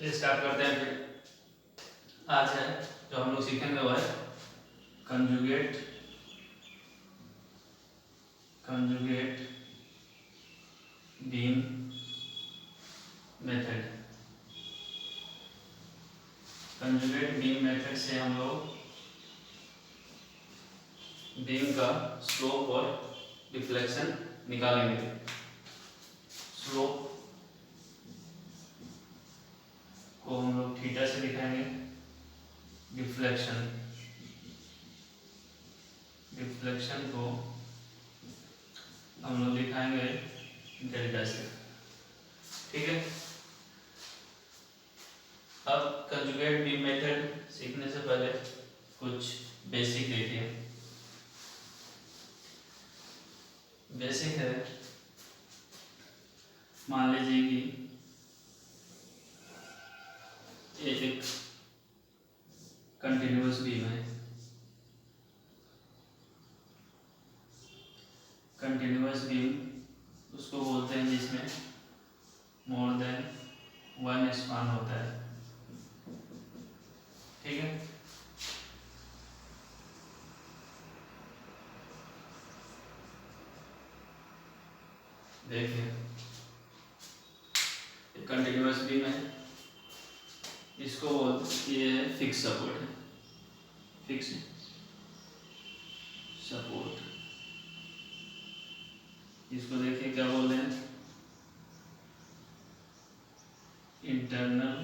Start करते हैं फिर। आज है जो हम लोग सीखेंगे वो है conjugate beam method. Conjugate beam method से हम लोग बीम का स्लोप और डिफ्लेक्शन निकालेंगे। स्लोप को हम लोग थीटा से दिखाएंगे, डिफ्लेक्शन को हम लोग दिखाएंगे डेल्टा से। ठीक है। अब कंजुगेट बीम मेथड सीखने से पहले कुछ बेसिक देखिए। बेसिक है, मान लीजिए कि ये एक कंटिन्यूअस बीम है। कंटिन्यूअस बीम उसको बोलते हैं जिसमें मोर देन वन स्पान होता है। ठीक है। देखिए कंटिन्यूअस बीम है, इसको ये फिक्स सपोर्ट है, फिक्स सपोर्ट। इसको देखिए क्या बोलते हैं, internal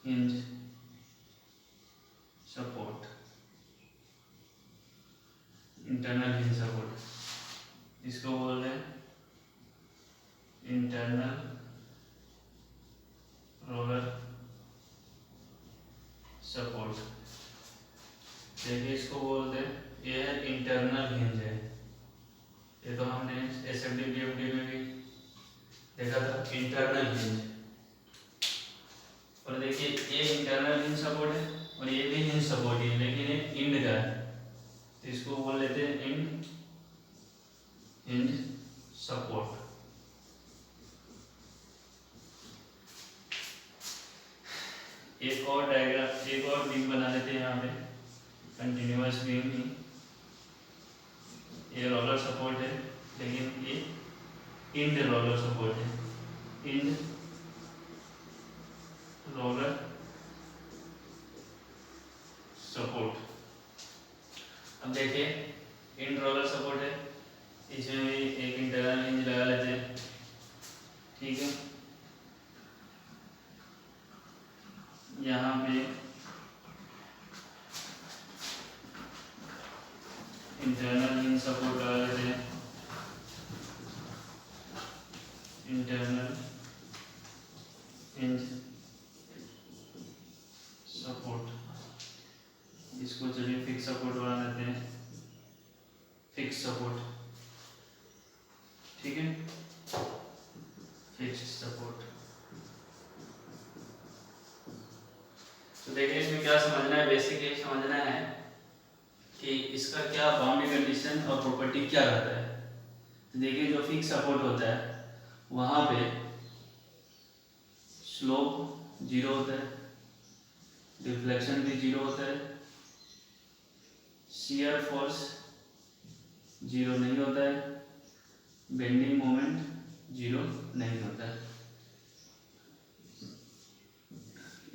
hinge support. Internal hinge support इसको बोल रहे हैं इंटरनल रोलर सपोर्ट। देखिए इसको बोलते हैं, ये है इंटरनल हिंज है। ये तो हमने एसएफडी बीएफडी में भी देखा था, इंटरनल हिंज। और देखिए ये इंटरनल हिंज सपोर्ट है और ये भी हिंज सपोर्ट ही है, लेकिन ये इंड का है, तो इसको बोल लेते हैं इंड हिंज सपोर्ट। एक और डायग्राम, एक और बीम बना लेते हैं यहाँ पे, कंटिन्यूअस बीम ही। ये रोलर सपोर्ट है, लेकिन ये इंड रोलर सपोर्ट है, इंड रोलर सपोर्ट। अब देखिए इंड रोलर सपोर्ट है, इसमें भी एक इंटरनल हिंज लगा लेते हैं। ठीक है। यहाँ पे इंटरनल हिंज सपोर्ट लगा लेते हैं, इंटरनल हिंज सपोर्ट। इसको चलिए फिक्स सपोर्ट बना लेते हैं, फिक्स सपोर्ट। ठीक है, फिक्स सपोर्ट। तो देखिए इसमें क्या समझना है, बेसिक ये समझना है कि इसका क्या बाउंड्री कंडीशन और प्रॉपर्टी क्या रहता है। तो देखिए जो फिक्स सपोर्ट होता है वहाँ पे स्लोप जीरो होता है, डिफ्लेक्शन भी जीरो होता है, शियर फोर्स जीरो नहीं होता है, बेंडिंग मोमेंट जीरो नहीं होता है।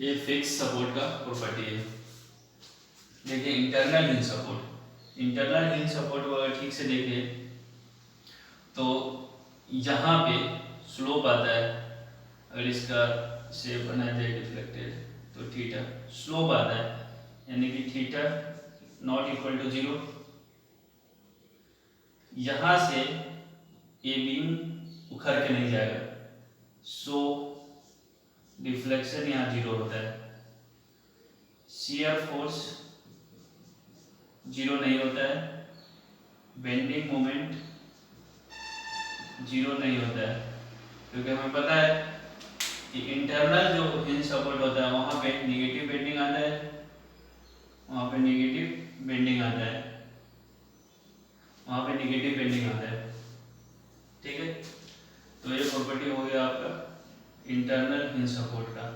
ये फिक्स सपोर्ट का प्रॉपर्टी है। देखिए internal hinge support, internal hinge support को अगर ठीक से देखिए तो यहाँ पे स्लोप आता है। अगर इसका शेप बना जाए डिफ्लेक्टेड तो थीटा स्लोप आता है, यानी कि theta not equal to zero. यहाँ से ये बीम उखड़ के नहीं जाएगा, सो डिफ्लेक्शन यहाँ जीरो होता है, शियर फोर्स जीरो नहीं होता है, बेंडिंग मोमेंट जीरो नहीं होता है, क्योंकि हमें पता है कि इंटरनल जो हिंज सपोर्ट होता है वहाँ पे निगेटिव बेंडिंग आता है, वहाँ पे निगेटिव बेंडिंग आता है, वहाँ पे निगेटिव बेंडिंग आता है। ठीक है। तो ये प्रॉपर्टी हो गया आपका इंटरनल हिंज सपोर्ट का।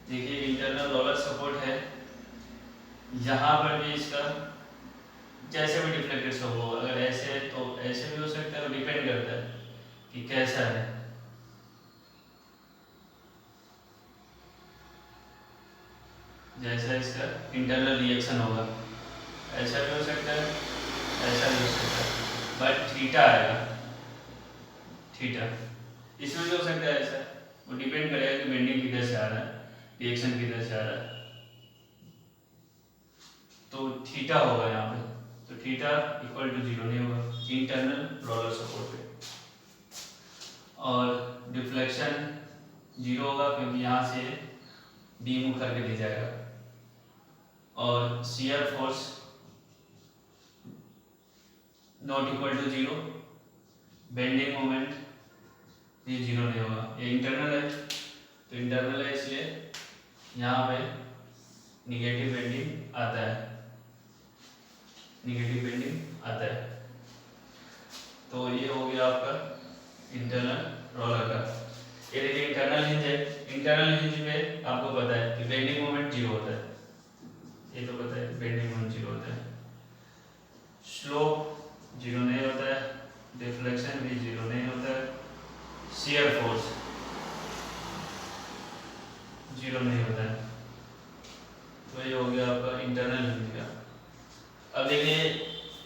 देखिए इंटरनल रोलर सपोर्ट है, यहाँ पर भी इसका जैसे भी डिफ्लेक्टेड सब हो, अगर ऐसे है तो ऐसे भी हो सकता है, डिपेंड करता है कि कैसा है। जैसा इसका इंटरनल रिएक्शन होगा, ऐसा भी हो सकता है, ऐसा भी हो सकता है, बट थीटा आएगा, थीटा इसमें भी हो सकता है ऐसा। वो डिपेंड करेगा कि बेंडिंग किधर से आ रहा है, रिएक्शन किधर से आ रहा है। तो थीटा होगा यहाँ पे, तो थीटा इक्वल टू 0 नहीं होगा इंटरनल रोलर सपोर्ट पे। और डिफ्लेक्शन 0 होगा क्योंकि यहाँ से बीम उखड़ के ले जाएगा। और shear force not equal to 0, bending moment ये 0 नहीं होगा। ये इंटरनल है, तो इंटरनल है इसलिए यहाँ पे निगेटिव बेंडिंग आता है, निगेटिव बेंडिंग आता है। तो ये हो गया आपका इंटरनल रोलर का। ये देखिए इंटरनल हिंज है, इंटरनल हिंज में आपको पता है कि बेंडिंग मोमेंट 0 होता है, ये तो पता है बेंडिंग मोमेंट 0 होता है, स्लोप 0 नहीं होता है, डिफ्लेक्शन भी 0 नहीं होता है, शियर फोर्स 0 नहीं होता है। तो ये हो गया आपका इंटरनल हिंज का। अब देखिए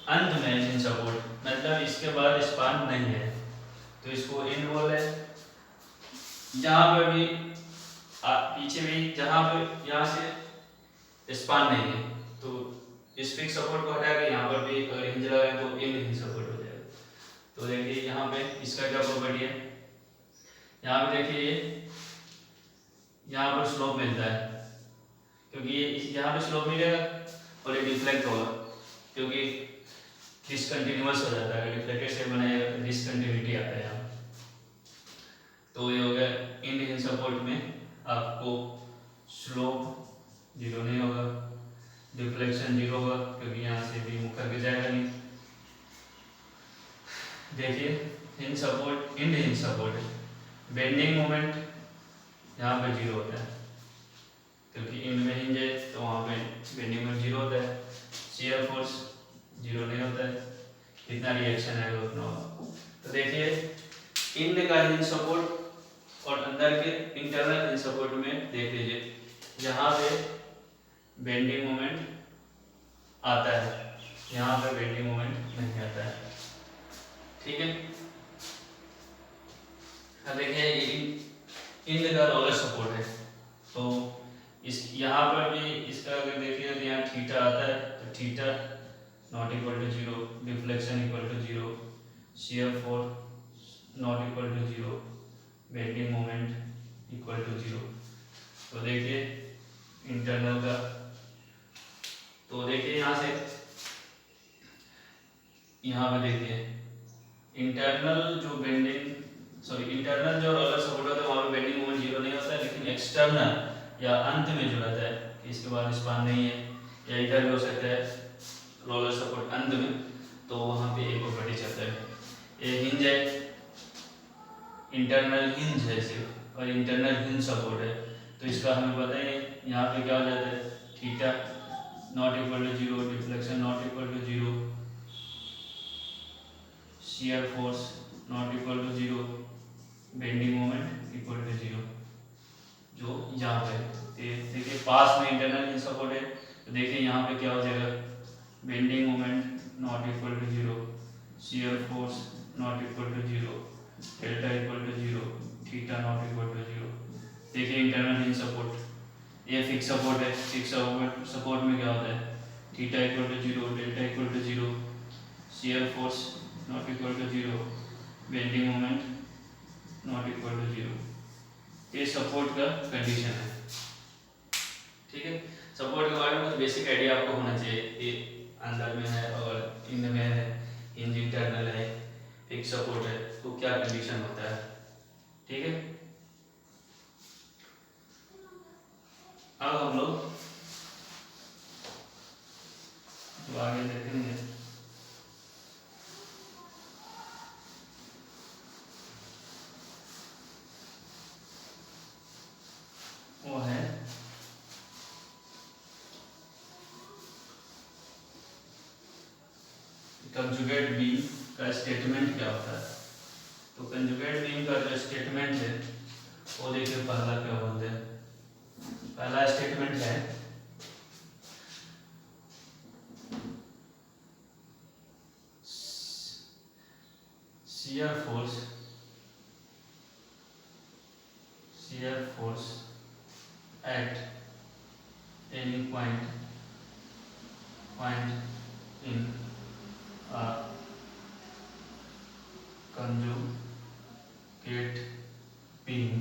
अंत में हिंज सपोर्ट, मतलब इसके बाद स्पान नहीं है, तो इसको एंड बोल है। जहाँ पर भी पीछे भी जहाँ पर यहाँ से स्पान नहीं है, तो इस फिक्स सपोर्ट को हटा के यहाँ पर भी अगर हिंज लगाए तो एंड हिंज सपोर्ट हो जाएगा। तो देखिए यहाँ पे इसका क्या प्रॉपर्टी है, यहाँ पे देखिए यहाँ पर स्लोप मिलता है, क्योंकि ये यहाँ पे स्लोप मिलेगा और ये डिफ्लेक्ट होगा, क्योंकि डिसकंटिन्यूअस हो जाता है, डिफ्लेक्टेड से बनाएगा डिसकंटिन्यूटी आता है यहाँ। तो ये हो गया इंड हिंज सपोर्ट में आपको स्लोप 0 नहीं होगा, डिफ्लेक्शन 0 होगा क्योंकि यहाँ से भी मुख करके जाएगा नहीं। देखिए hinge support, end hinge support है, बेंडिंग मोमेंट यहाँ पे 0 होता है क्योंकि इंड में हिंज है, तो वहाँ पे बेंडिंग मोमेंट 0 होता है, शियर फोर्स 0 नहीं होता है, कितना रिएक्शन है उतना होगा। तो देखिए इंड का हिंज सपोर्ट और अंदर के इंटरनल हिंज सपोर्ट में देख लीजिए, यहाँ पे बेंडिंग मोमेंट आता है, यहाँ पे बेंडिंग मोमेंट नहीं आता है, ठीक है। अब देखिए इंड का रोलर सपोर्ट है, तो इस यहाँ पर भी इसका अगर देखिए तो यहाँ थीटा आता है, तो theta not equal to 0, deflection equal to 0, shear force not equal to 0, bending moment equal to 0। तो देखिए इंटरनल का, तो देखिए यहाँ से यहाँ पे देखिए इंटरनल जो इंटरनल जो रोलर सपोर्ट होता है वहाँ पे बेंडिंग मोमेंट 0 नहीं होता है, लेकिन एक्सटर्नल या अंत में जो रहता है कि इसके बाद स्पान नहीं है, या इधर भी हो सकता है रोलर सपोर्ट अंत में, तो वहाँ पे एक प्रॉपर्टी चलता है, ये हिंज है, इंटरनल हिंज है सिर्फ, और इंटरनल हिंज सपोर्ट है, तो इसका हमें पता ही है यहाँ पे क्या हो जाता है, theta not equal to 0, deflection not equal to 0, shear force not equal to 0, bending moment equal to 0, जो यहाँ पे देखिए पास में इंटरनल हिंज सपोर्ट है, तो देखिए यहाँ पे क्या हो जाएगा, bending moment not equal to 0, shear force not equal to 0, delta equal to 0, theta not equal to 0। देखिए इंटरनल हिंज सपोर्ट, ये फिक्स सपोर्ट है, फिक्स सपोर्ट में क्या होता है, theta equal to 0, delta equal to 0, shear force not equal to 0, bending moment not equal to 0। ये support का condition है, ठीक है। सपोर्ट के बारे में कुछ बेसिक आइडिया आपको होना चाहिए, ये अंदर में है और इंड में है, हिंज इंटरनल है, फिक्स सपोर्ट है, तो क्या कंडीशन होता है, ठीक है। अब हम लोग तो आगे देखेंगे, कंजुगेट बीम का स्टेटमेंट क्या होता है। तो कंजुगेट बीम का जो स्टेटमेंट है वो देखिए पहला क्या बोलते हैं। पहला स्टेटमेंट है shear force at any point in a conjugate beam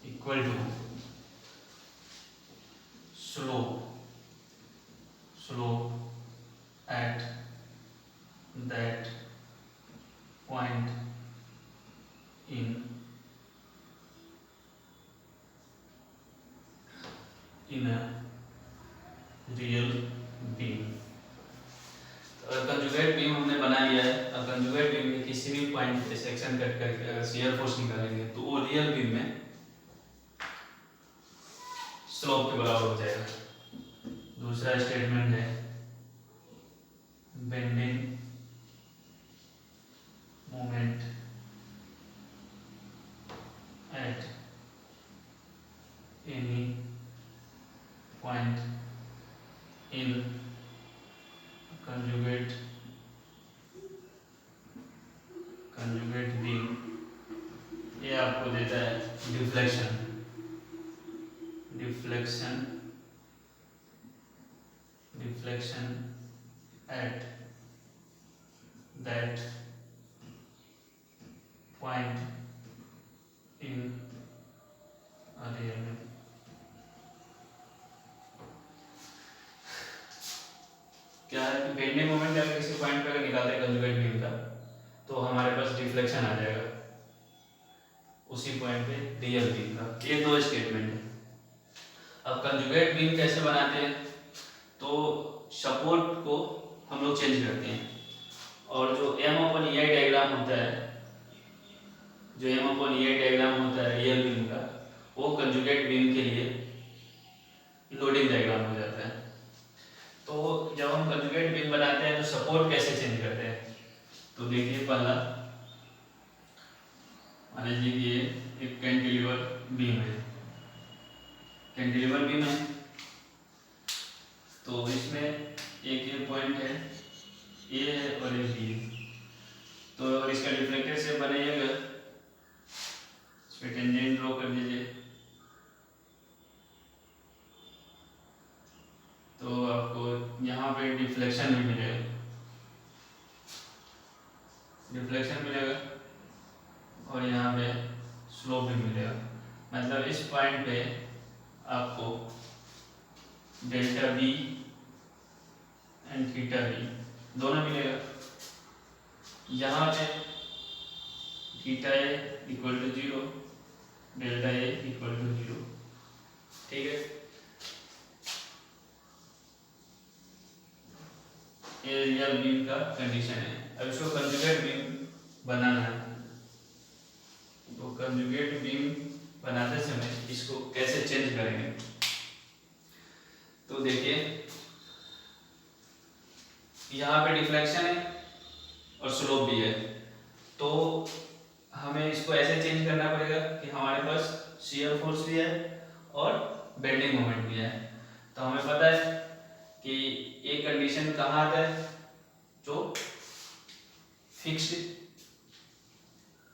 equal to slope at that point in a real beam। अगर कंजुगेट बीम हमने बना लिया है, अब कंजुगेट बीम में किसी भी पॉइंट पे सेक्शन कट करके अगर शियर फोर्स निकालेंगे तो वो रियल बीम में स्लोप के बराबर हो जाएगा। दूसरा स्टेटमेंट है bending moment at any point in conjugate beam, ये आपको देता है deflection at that point in real. क्या है कि बेंडिंग मोमेंट अगर किसी पॉइंट पे निकालते हैं कंजुगेट बीम का तो हमारे पास डिफ्लेक्शन आ जाएगा उसी पॉइंट पे रियल बीम का। ये दो स्टेटमेंट है। अब कंजुगेट बीम कैसे बनाते हैं, तो सपोर्ट को हम लोग चेंज करते हैं और जो M/EI डायग्राम होता है, रियल बीम का, वो कंजुगेट बीम के लिए लोडिंग डायग्राम हो जाता है। तो जब हम कंजुगेट बीम बनाते हैं तो सपोर्ट कैसे चेंज करते हैं, तो देखिए पहला मान लीजिए कि एक कैंटिलीवर बीम है, तो इसमें एक ये पॉइंट है ए है और एक बी है। तो अगर इसका डिफ्लेक्टेड शेप बनाइएगा, इस पे टेंजेंट ड्रॉ कर दीजिए, तो आपको यहाँ पे डिफ्लेक्शन भी मिलेगा और यहाँ पे स्लोप भी मिलेगा। मतलब इस पॉइंट पे आपको delta B and theta B दोनों मिलेगा। यहाँ पे theta A equal to 0, delta A equal to 0, ठीक है। ये रियल बीम का कंडीशन है। अब इसको कंजुगेट बीम बनाना है, तो कंजुगेट बीम बनाते समय इसको कैसे चेंज करेंगे, तो देखिए यहाँ पे डिफ्लेक्शन है और स्लोप भी है, तो हमें इसको ऐसे चेंज करना पड़ेगा कि हमारे पास शियर फोर्स भी है और बेंडिंग मोमेंट भी है। तो हमें पता है कि एक कंडीशन कहाँ आता है, जो फिक्स्ड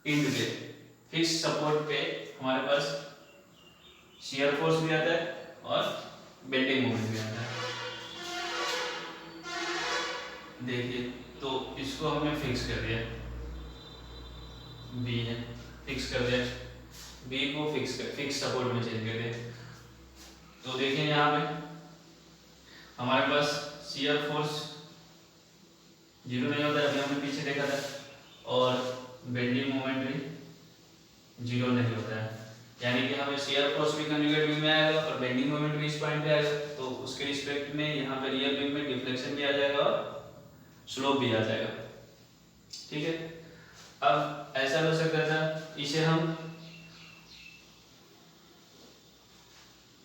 पिंड पे, फिक्स सपोर्ट पे हमारे पास शियर फोर्स भी आता है और बेंडिंग मोमेंट भी आता है। देखिए तो इसको हमने फिक्स कर दिया, बी है, फिक्स कर दिया, बी को फिक्स सपोर्ट में चेंज कर दिया। तो देखिए यहाँ पे हमारे पास शियर फोर्स 0 नहीं होता है, अभी हमने पीछे देखा था, और बेंडिंग मोमेंट भी 0 नहीं होता है। यानी कि हमें शियर फोर्स भी कंजुगेट बीम में आएगा और बेंडिंग मोमेंट भी इस पॉइंट पे आएगा, तो उसके रिस्पेक्ट में यहाँ पे रियल बीम में डिफ्लेक्शन भी आ जाएगा और स्लोप भी आ जाएगा, ठीक है। अब ऐसा हो सकता था, इसे हम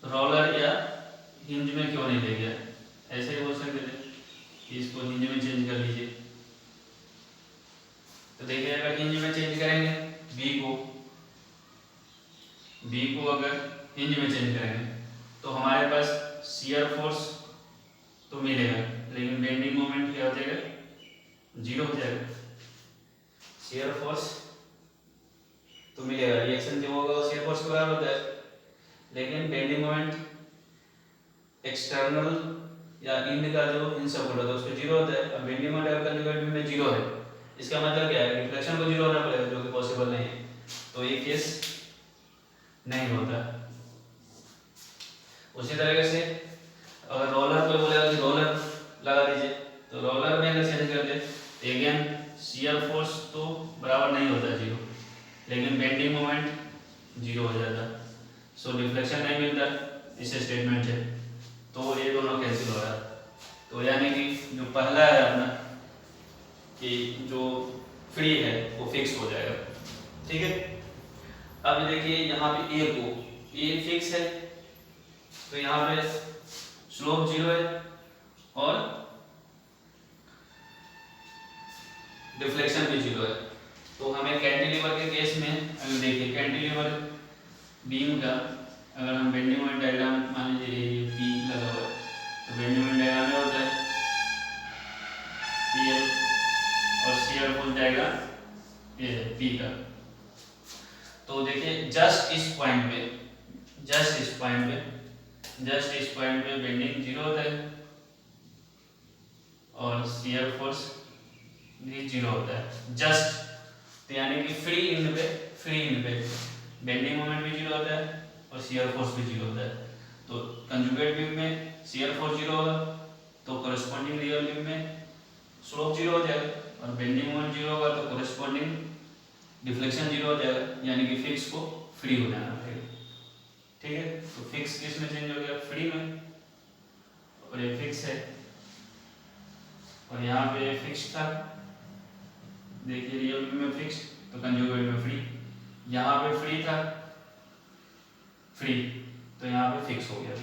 रोलर या हिंज में क्यों नहीं ले गया, ऐसे ही बोल सकते थे कि इसको हिंज में चेंज कर लीजिए, हिंज में चेंज करेंगे तो हमारे पास शियर फोर्स तो मिलेगा, लेकिन बेंडिंग मोमेंट क्या हो जाएगा, जीरो हो जाएगा। शियर फोर्स तो मिलेगा, रिएक्शन जो होगा वो शियर फोर्स के बराबर होता है, लेकिन बेंडिंग मोमेंट एक्सटर्नल या इंड का जो हिंज सपोर्ट होता है उस पर जीरो होता है। अब बेंडिंग मोमेंट अगर कंजुगेट बीम में जीरो है, इसका मतलब क्या है, रिफ्लेक्शन को जीरो होना पड़ेगा, जो कि पॉसिबल नहीं है, तो ये केस नहीं होता। उसी तरीके से अगर रोलर पे बोलेगा कि रोलर लगा दीजिए, तो रोलर में अगर चेंज करते तो अगेन शियर फोर्स तो बराबर नहीं होता जीरो, लेकिन बेंडिंग मोमेंट जीरो हो जाता, सो डिफ्लेक्शन नहीं मिलता इस स्टेटमेंट से, तो ये दोनों कैंसिल हो रहा है। तो यानी कि जो पहला है अपना कि जो फ्री है वो फिक्स हो जाएगा, ठीक है। अब देखिए यहाँ पे ए को, ए फिक्स है तो यहाँ पे स्लोप जीरो है और डिफ्लेक्शन भी जीरो है। तो हमें कैंटिलीवर के केस में अगर देखिए कैंटिलीवर बीम का अगर हम बेंडिंग मोमेंट डायग्राम मान लीजिए ये पी लगा हुआ है, तो बेंडिंग मोमेंट डायग्राम में होता है पी एल और शियर फोर्स डायग्राम ये है पी का। तो देखिए जस्ट इस पॉइंट पे बेंडिंग जीरो होता है और शियर फोर्स भी जीरो होता है जस्ट, तो यानी कि फ्री इंड पे बेंडिंग मोमेंट भी जीरो होता है और शियर फोर्स भी जीरो होता है। तो कंजुगेट बीम में शियर फोर्स जीरो होगा तो कोरिस्पोंडिंग रियल बीम में स्लोप जीरो हो जाएगा और बेंडिंग मोमेंट जीरो होगा तो कोरिस्पोंडिंग डिफ्लेक्शन जीरो हो जाएगा, यानी कि फिक्स को फ्री हो जाना पड़ेगा, ठीक है। तो फिक्स किस में चेंज हो गया, फ्री में, और ये फिक्स है और यहाँ पे फिक्स था, देखिए रियल बीम में फिक्स तो कंजुगेट में फ्री, यहाँ पे फ्री था फ्री तो यहाँ पे फिक्स हो गया,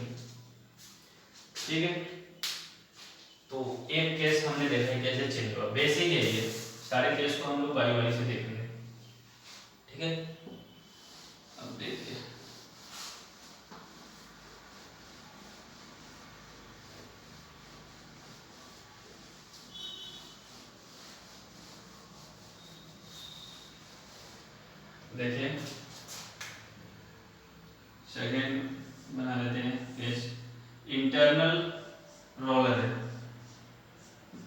ठीक है। तो एक केस हमने देखा है कैसे चेंज हुआ, बेसिक है ये, सारे केस को हम लोग बारी बारी से देखेंगे, ठीक है। अब देखिए सेकेंड बना लेते हैं केस, इंटरनल रोलर है,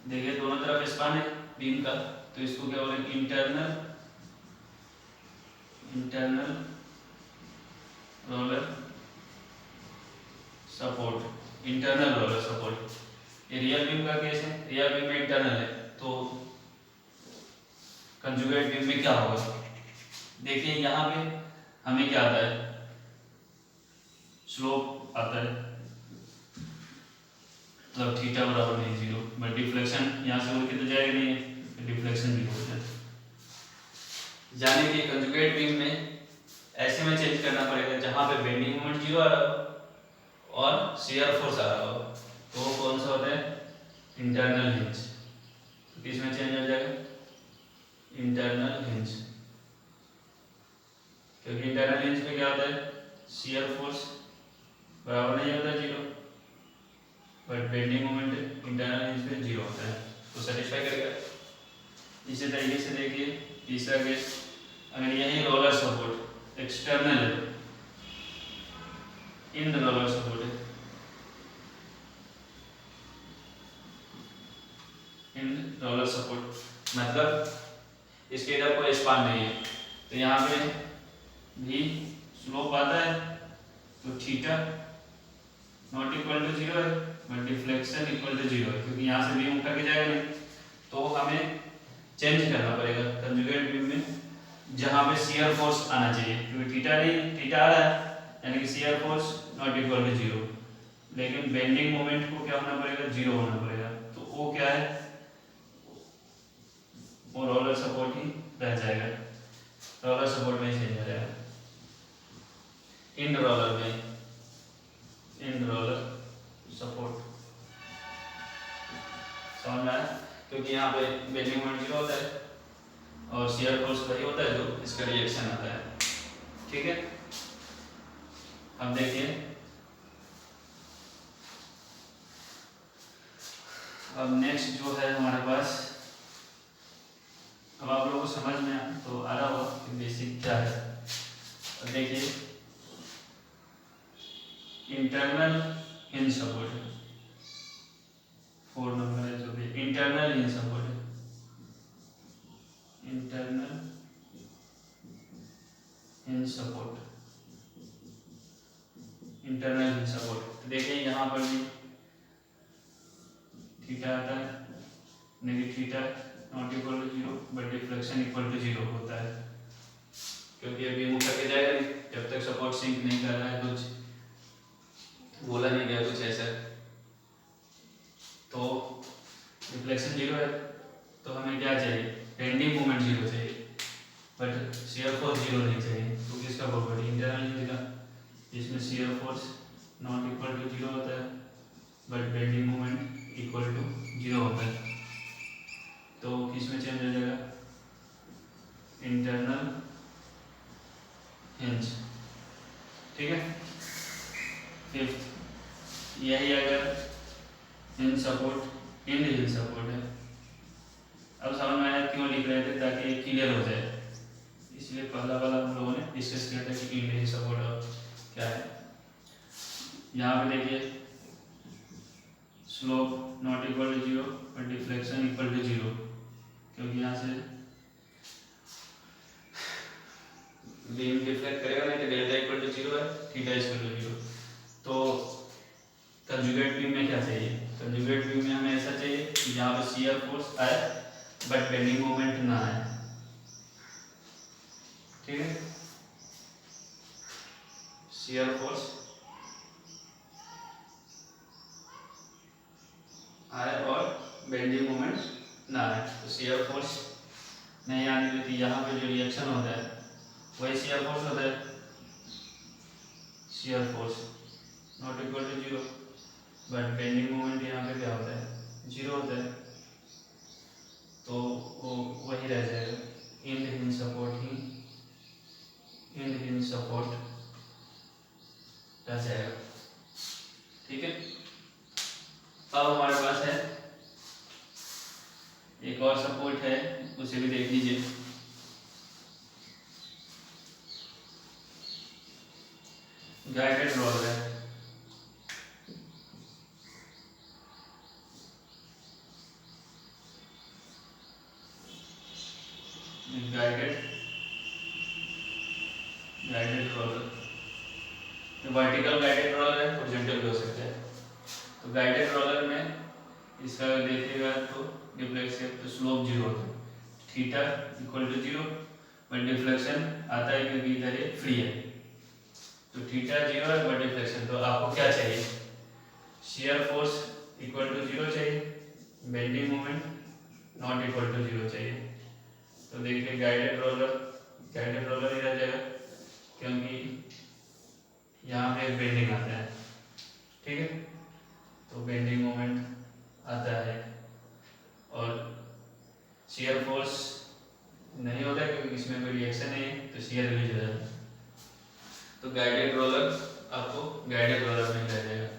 देखिए दोनों तरफ स्पान है बीम का, तो इसको क्या बोलेंगे, internal roller support, internal roller support. ये रियल बीम का केस है, रियल बीम में इंटरनल है, तो कंजुगेट बीम में क्या होगा, देखिए यहाँ पे हमें क्या आता है, स्लोप आता है, मतलब थीटा बराबर नहीं जीरो, बट डिफ्लेक्शन यहाँ से उड़ के तो जाएगा नहीं, डिफ्लेक्शन भी हो जाए, यानी कि कंजुगेट बीम में ऐसे में चेंज करना पड़ेगा जहाँ पे बेंडिंग मोमेंट जीरो आ रहा हो और शियर फोर्स आ रहा हो, तो वो कौन सा होता है, इंटरनल हिंज, तो किसमें चेंज हो जाएगा, इंटरनल हिंज, क्योंकि इंटरनल हिंज में क्या होता है, शियर फोर्स बराबर नहीं होता zero, but bending moment internal hinge पे जीरो होता है, तो सेटिस्फाई करेगा। इसी तरीके से देखिए तीसरा केस, अगर यही रोलर सपोर्ट एक्सटर्नल है, इन रोलर सपोर्ट है, इन रोलर सपोर्ट मतलब इसके इधर कोई स्पान नहीं है, तो यहाँ पे भी स्लोप आता है, तो theta not equal to zero है but deflection equal to zero है, क्योंकि यहाँ से बीम उठा के जाएगा नहीं, तो हमें चेंज करना पड़ेगा कंजुगेट बीम में जहाँ पे शियर फोर्स आना चाहिए, क्योंकि थीटा नहीं, थीटा आ रहा है यानी कि shear force not equal to zero, लेकिन बेंडिंग मोमेंट को क्या होना पड़ेगा, जीरो होना पड़ेगा, तो वो क्या है, वो रोलर सपोर्ट ही रह जाएगा, रोलर सपोर्ट में चेंज हो जाएगा, इन रोलर में, इन रोलर सपोर्ट, समझ में आया, क्योंकि यहाँ पे बेंडिंग मोमेंट जीरो होता है और शियर फोर्स वही होता है जो इसका रिएक्शन आता है, ठीक है। अब देखिए, अब नेक्स्ट जो है हमारे पास, अब आप लोगों को समझ में तो आ रहा होगा कि बेसिक क्या है। अब देखिए, इंटरनल हिंज सपोर्ट, 4 नंबर है जो भी इंटरनल हिंज सपोर्ट है, internal hinge support, internal hinge support. देखिए यहाँ पर भी थीटा आता है, negative theta not equal to 0 but deflection equal to 0 होता है, क्योंकि अभी मूव करके जाएगा नहीं जब तक सपोर्ट सिंक नहीं कर रहा है, कुछ बोला नहीं गया कुछ ऐसा। तो डिफ्लेक्शन 0 है तो हमें क्या चाहिए, बेंडिंग मोमेंट 0 चाहिए, बट शियर फोर्स 0 नहीं चाहिए। तो किसका प्रॉपर्टी, इंटरनल हिंज का, जिसमें shear force not equal to 0 होता है but bending moment equal to 0 होता है। तो किस में चेंज हो जाएगा, इंटरनल हिंज, ठीक है। फिफ्थ, यही अगर hinge support end hinge support है। अब समझ में आया क्यों लिख रहे थे, ताकि ये क्लियर हो जाए, इसलिए पहला वाला हम लोगों ने डिस्कस किया था कि इंड हिंज सपोर्ट क्या है। यहाँ पे देखिए, स्लोप नॉट इक्वल टू 0 और डिफ्लेक्शन इक्वल टू 0, क्योंकि यहाँ से बीम डिफ्लेक्ट करेगा नहीं तो डेल्टा इक्वल टू 0 है, थीटा इक्वल टू 0। तो कंजुगेट बीम में क्या चाहिए, कंजुगेट बीम में हमें ऐसा चाहिए कि यहाँ पर शियर फोर्स आए बट बेंडिंग मोमेंट ना आए, ठीक है। शियर फोर्स आए और बेंडिंग मोमेंट ना आए। तो शियर फोर्स नहीं आने देती, यहाँ पे जो रिएक्शन होता है वही शियर फोर्स होता है, shear force not equal to 0 but bending moment यहाँ पे क्या होता है, 0 होता है। तो वो वही रह जाएगा, इंड हिंज सपोर्ट ही, इंड हिंज सपोर्ट रह जाएगा, ठीक है। अब हमारे पास है एक और सपोर्ट है, उसे भी देख लीजिए। गाइडेड रोलर है, guided roller, vertical guided roller है, हॉरिजॉन्टल भी हो सकता है। तो गाइडेड रोलर में इसका देखिएगा तो डिफ्लेक्शन, तो स्लोप 0 होता है, theta equal to 0 but deflection आता है क्योंकि इधर ये फ्री है, तो थीटा 0 है बट डिफ्लेक्शन। तो आपको क्या चाहिए, शियर फोर्स इक्वल टू 0 चाहिए, bending moment not equal to 0 चाहिए। तो देखिए गाइडेड रोलर ही रह जाएगा, क्योंकि यहाँ पे बेंडिंग आता है, ठीक है। तो बेंडिंग मोमेंट आता है और शियर फोर्स नहीं होता है क्योंकि इसमें कोई रिएक्शन नहीं है, तो शियर रिलीज हो जाता है। तो गाइडेड रोलर आपको गाइडेड रोलर में रह जाएगा,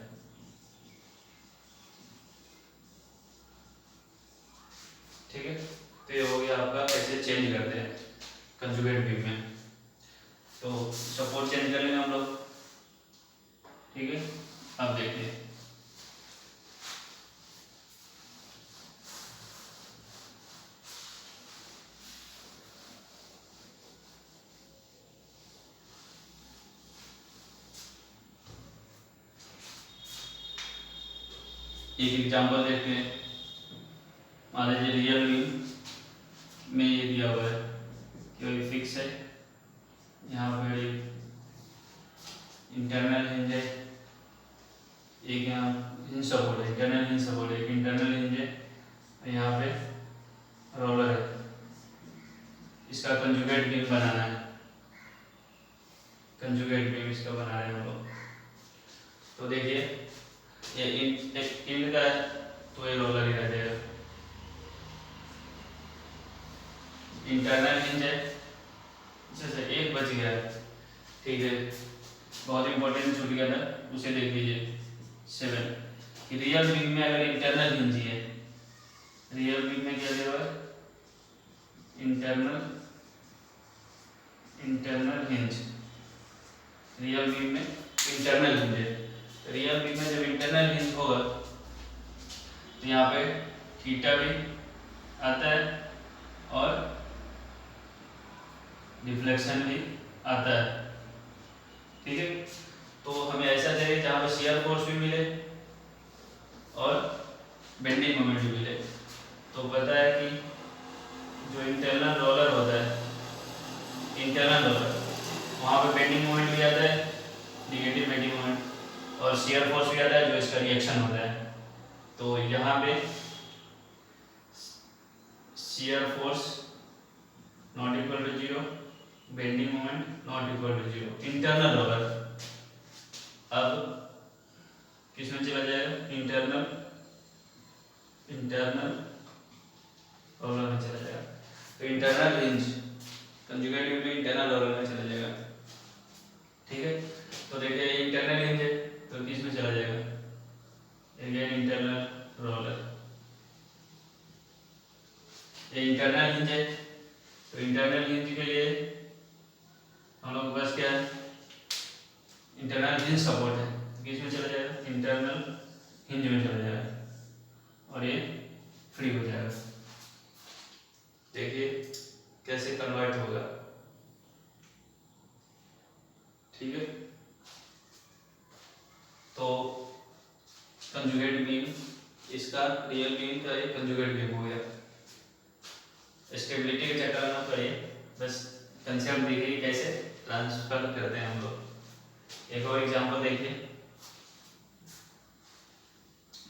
ठीक है। तो ये हो गया आपका कैसे चेंज करते हैं कंजुगेट बीम में। तो सपोर्ट चेंज कर लेंगे हम लोग, ठीक है। अब देखिए, एक एग्जांपल देखते हैं। मान लीजिए रियल बीम में ये दिया हुआ है कि वही फिक्स है, यहाँ पर इंटरनल हिंज है, एक यहाँ हिंज सपोर्ट है, इंटरनल हिंज सपोर्ट है, एक इंटरनल हिंज है, यहाँ पे रोलर है। इसका कंजुगेट बीम बनाना है, कंजुगेट बीम इसका बना रहे हैं हम लोग। तो देखिए ये इंड का है तो ये रोलर ही रह जाएगा, इंटरनल हिंज है, अच्छा एक बच गया, ठीक है। बहुत इंपॉर्टेंट छूट गया था, उसे देख लीजिए। 7 कि रियल बीम में अगर इंटरनल हिंज है, रियल बीम में क्या दिया हुआ है, इंटरनल हिंज, रियल बीम में इंटरनल हिंज है। रियल बीम में जब इंटरनल हिंज होगा तो यहाँ पे थीटा भी आता है और डिफ्लेक्शन भी आता है, ठीक है। तो हमें ऐसा चाहिए जहाँ पे शियर फोर्स भी मिले और बेंडिंग मोमेंट भी मिले। तो पता है कि जो इंटरनल रोलर होता है, इंटरनल रोलर, वहाँ पे बेंडिंग मोमेंट भी आता है, निगेटिव बेंडिंग मोमेंट, और शियर फोर्स भी आता है जो इसका रिएक्शन होता है। तो यहाँ पे shear force not equal to 0, bending moment not equal to 0, internal roller. अब किस में चला जाएगा, इंटरनल रोलर में चला जाएगा। तो इंटरनल हिंज कंजुगेट में इंटरनल रोलर में चला जाएगा, ठीक है। तो देखिए इंटरनल हिंज है तो किस में चला जाएगा, अगेन इंटरनल रोलर। ये इंटरनल हिंज है तो इंटरनल हिंज के लिए हम लोग के पास क्या है, इंटरनल हिंज सपोर्ट है, किस में चला जाएगा, इंटरनल हिंज में चला जाएगा और ये फ्री हो जाएगा। देखिए कैसे कन्वर्ट होगा, ठीक है। तो कंजुगेट बीम, इसका रियल बीम का एक कंजुगेट बीम हो गया। स्टेबिलिटी के चक्कर में पड़े, बस कंसेप्ट देखिए कैसे ट्रांसफर करते हैं हम लोग। एक और एग्जांपल देखिए,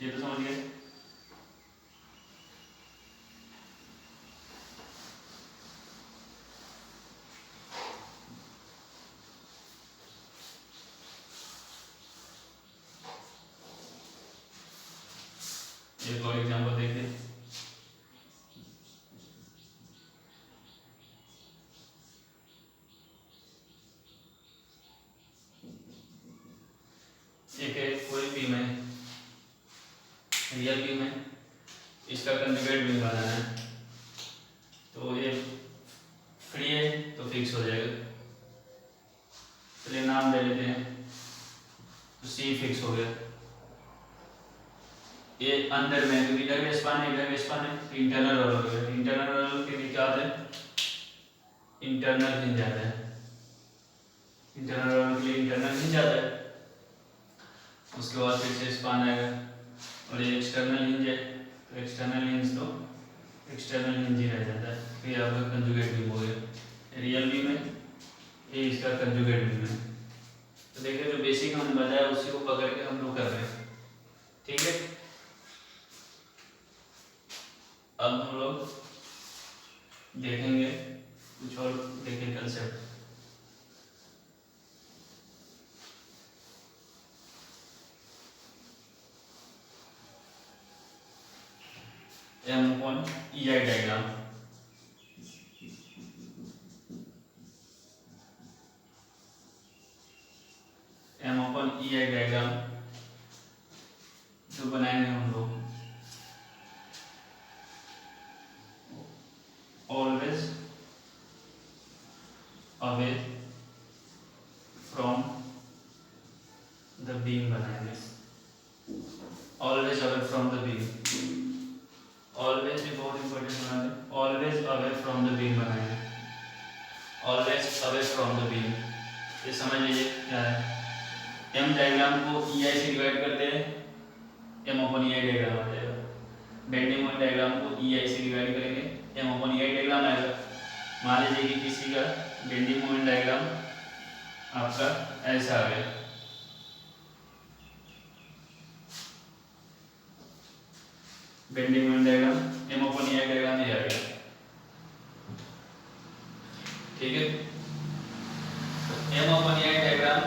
ये तो समझ गए। एक और एग्जांपल देखिए, एक है कोई बीम है, रियल बीम है, इसका कंजुगेट बीम बनाना है। तो ये फ्री है तो फिक्स हो जाएगा, चलिए नाम दे लेते हैं, तो सी फिक्स हो गया। ये अंदर में क्योंकि इधर भी स्पान है, इधर भी स्पान है, तो इंटरनल रोलर हो गया। इंटरनल रोलर के लिए क्या आता है, इंटरनल हिंज आता है, इंटरनल रोलर के लिए इंटरनल हिंज आता है। उसके बाद फिर से स्पान आएगा और ये एक्सटर्नल हिंज है, तो एक्सटर्नल हिंज तो एक्सटर्नल हिंज ही रह जाता है। फिर आपका कंजुगेट बीम हो गया, रियल बीम है, ये इसका कंजुगेट बीम है। तो देखिए जो बेसिक हमने बताया उसी को पकड़ के हम लोग कर रहे हैं, ठीक है। अब हम लोग देखेंगे कुछ और, देखिए concept. M/EI diagram, M/EI diagram जो बनाएंगे हम लोग, always away from the beam बनाएंगे, always away from the beam, always भी बहुत इंपॉर्टेंट बना है, always away from the beam बनाएंगे, always away from the beam. ये समझ लीजिए क्या है, एम डायग्राम को EI से डिवाइड करते हैं, M/EI डायग्राम आ जाएगा। बेंडिंग मोमेंट डायग्राम को EI से डिवाइड करेंगे, M/EI डायग्राम आएगा। मान लीजिए कि किसी का बेंडिंग मोमेंट डायग्राम आपका ऐसा आ गया, bending moment diagram M/EI diagram ये आ गया, ठीक है। M/EI डायग्राम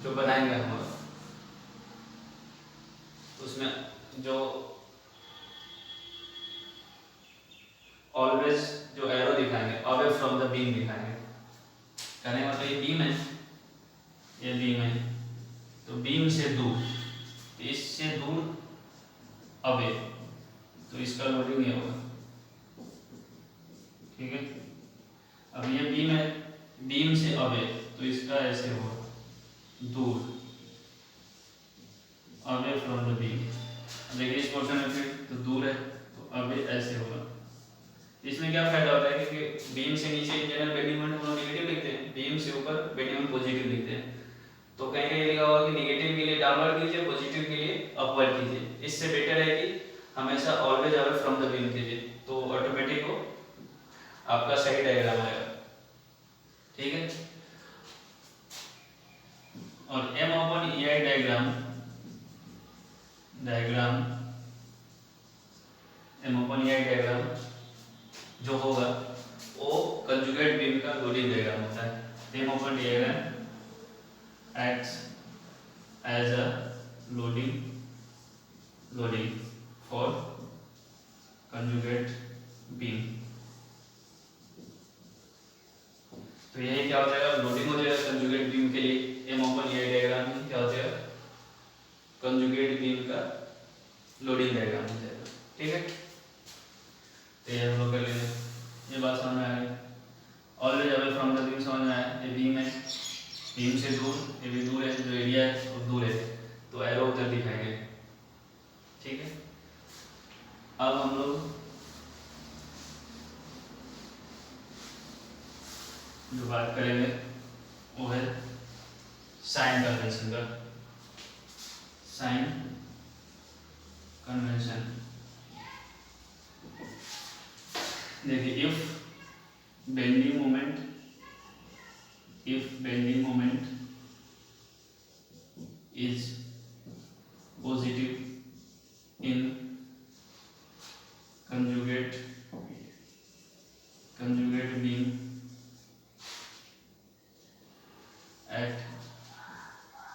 जो बनाएंगे हम उसमें जो ऑलवेज जो एरो दिखाएंगे, अवे फ्रॉम द बीम दिखाएंगे। कहने का मतलब ये बीम है, ये बीम है, तो बीम से दूर, इससे दूर अवे, तो इसका लोडिंग ये होगा, ठीक है। अब ये बीम है, बीम से अवे, तो इसका ऐसे होगा, दूर, अवे फ्रॉम द बीम। देखिए इस पोर्शन में फिर तो दूर है, तो अवे ऐसे होगा। इसमें क्या फायदा होता है, क्योंकि बीम से नीचे जनरल बेंडिंग मोमेंट हम लोग नेगेटिव लिखते हैं, बीम से ऊपर बेंडिंग मोमेंट पॉजिटिव लिखते हैं। तो कहीं कहीं लिखा होगा कि नेगेटिव के लिए डाउनवर्ड कीजिए, पॉजिटिव के लिए अपवर्ड कीजिए। इससे बेटर है कि हमेशा always away from the beam कीजिए, तो ऑटोमेटिक वो आपका सही डायग्राम आएगा, ठीक है। और am open E I diagram am open E I diagram जो होगा वो कंजुगेट बीम का लोडिंग डायग्राम होता है। Am open diagram acts as a loading for conjugate beam। तो यही क्या हो जाएगा, लोडिंग हो जाएगा कंजुगेट बीम के लिए। एम ओपन ये डायग्राम में क्या हो जाएगा, कंजुगेट बीम का लोडिंग डायग्राम हो जाएगा, ठीक है। तो ये हम लोग कर लेंगे, ये बात समझ में आ गई। Always away from the beam समझ में आया। ये बीम है, बीम से दूर, ये भी दूर है, जो एरिया है वो दूर है, तो एरो उधर दिखाएंगे, ठीक है। अब हम लोग जो बात करेंगे वो है साइन कन्वेंशन का। साइन कन्वेंशन देखिए, if bending moment is positive in